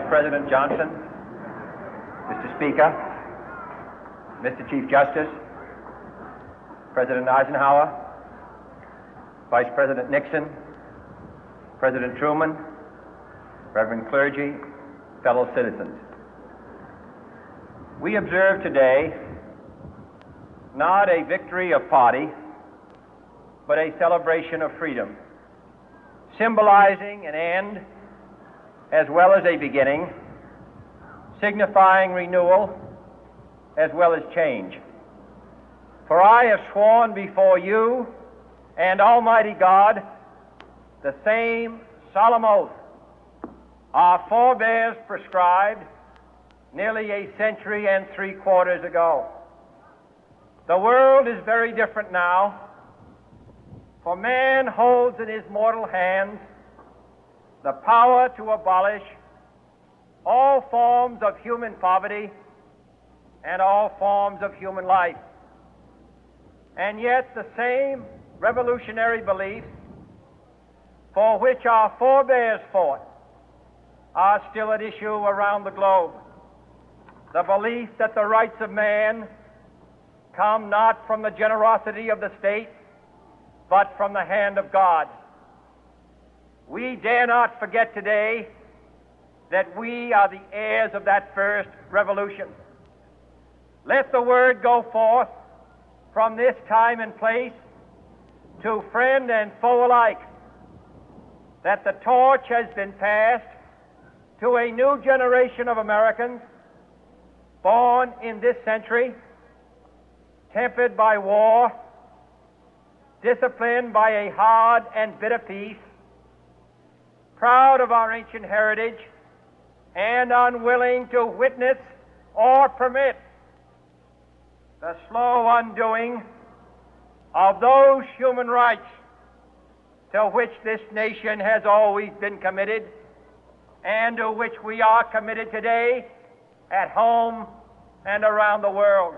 President Johnson, Mr. Speaker, Mr. Chief Justice, President Eisenhower, Vice President Nixon, President Truman, Reverend clergy, fellow citizens. We observe today not a victory of party, but a celebration of freedom, symbolizing an end as well as a beginning, signifying renewal as well as change. For I have sworn before you and Almighty God the same solemn oath our forebears prescribed nearly a century and 3/4 ago. The world is very different now, for man holds in his mortal hands the power to abolish all forms of human poverty and all forms of human life. And yet the same revolutionary beliefs for which our forebears fought are still at issue around the globe. The belief that the rights of man come not from the generosity of the state, but from the hand of God. We dare not forget today that we are the heirs of that first revolution. Let the word go forth from this time and place to friend and foe alike that the torch has been passed to a new generation of Americans born in this century, tempered by war, disciplined by a hard and bitter peace, proud of our ancient heritage, and unwilling to witness or permit the slow undoing of those human rights to which this nation has always been committed and to which we are committed today at home and around the world.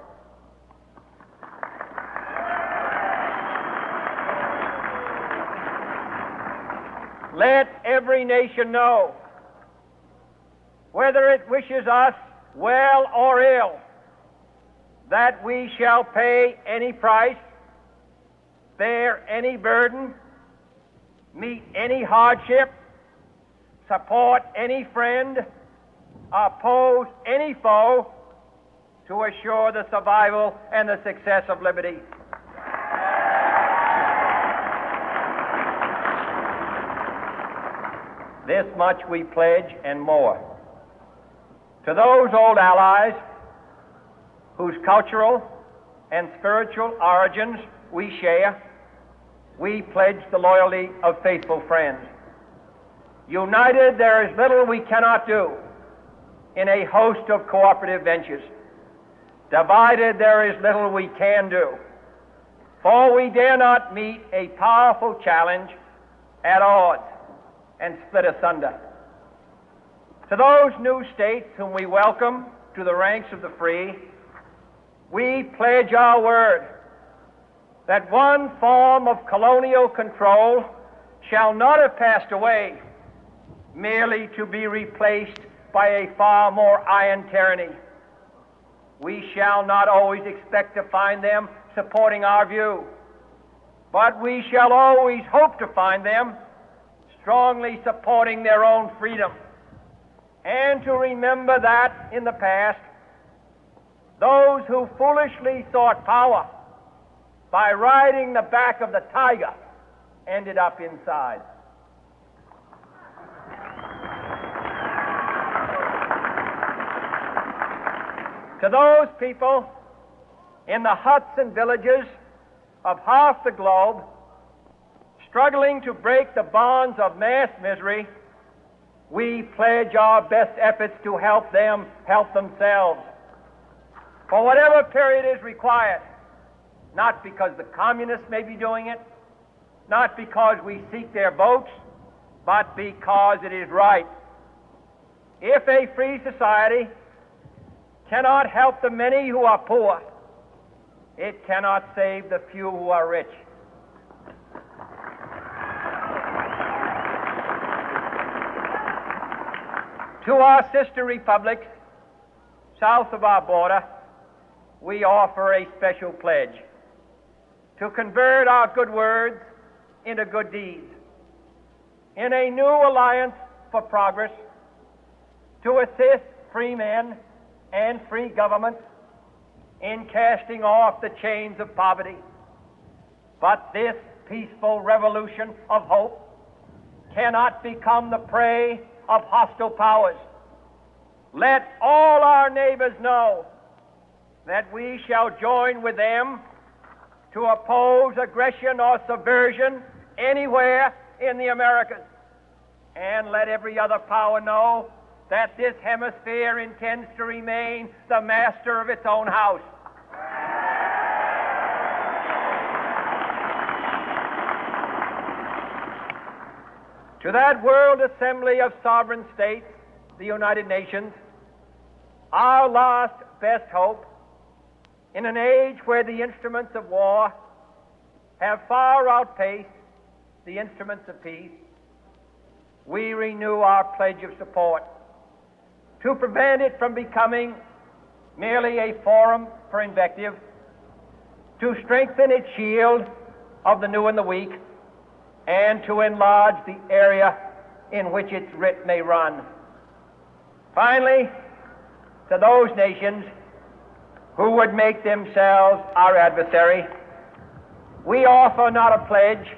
Let every nation know, whether it wishes us well or ill, that we shall pay any price, bear any burden, meet any hardship, support any friend, oppose any foe to assure the survival and the success of liberty. This much we pledge and more. To those old allies whose cultural and spiritual origins we share, we pledge the loyalty of faithful friends. United, there is little we cannot do in a host of cooperative ventures. Divided, there is little we can do, for we dare not meet a powerful challenge at odds and split asunder. To those new states whom we welcome to the ranks of the free, we pledge our word that one form of colonial control shall not have passed away merely to be replaced by a far more iron tyranny. We shall not always expect to find them supporting our view, but we shall always hope to find them strongly supporting their own freedom, and to remember that in the past, those who foolishly sought power by riding the back of the tiger ended up inside. To those people in the huts and villages of half the globe struggling to break the bonds of mass misery, we pledge our best efforts to help them help themselves for whatever period is required, not because the communists may be doing it, not because we seek their votes, but because it is right. If a free society cannot help the many who are poor, it cannot save the few who are rich. To our sister republics south of our border, we offer a special pledge to convert our good words into good deeds, in a new alliance for progress, to assist free men and free governments in casting off the chains of poverty. But this peaceful revolution of hope cannot become the prey of hostile powers. Let all our neighbors know that we shall join with them to oppose aggression or subversion anywhere in the Americas. And let every other power know that this hemisphere intends to remain the master of its own house. To that World Assembly of Sovereign States, the United Nations, our last best hope, in an age where the instruments of war have far outpaced the instruments of peace, we renew our pledge of support to prevent it from becoming merely a forum for invective, to strengthen its shield of the new and the weak, and to enlarge the area in which its writ may run. Finally, to those nations who would make themselves our adversary, we offer not a pledge,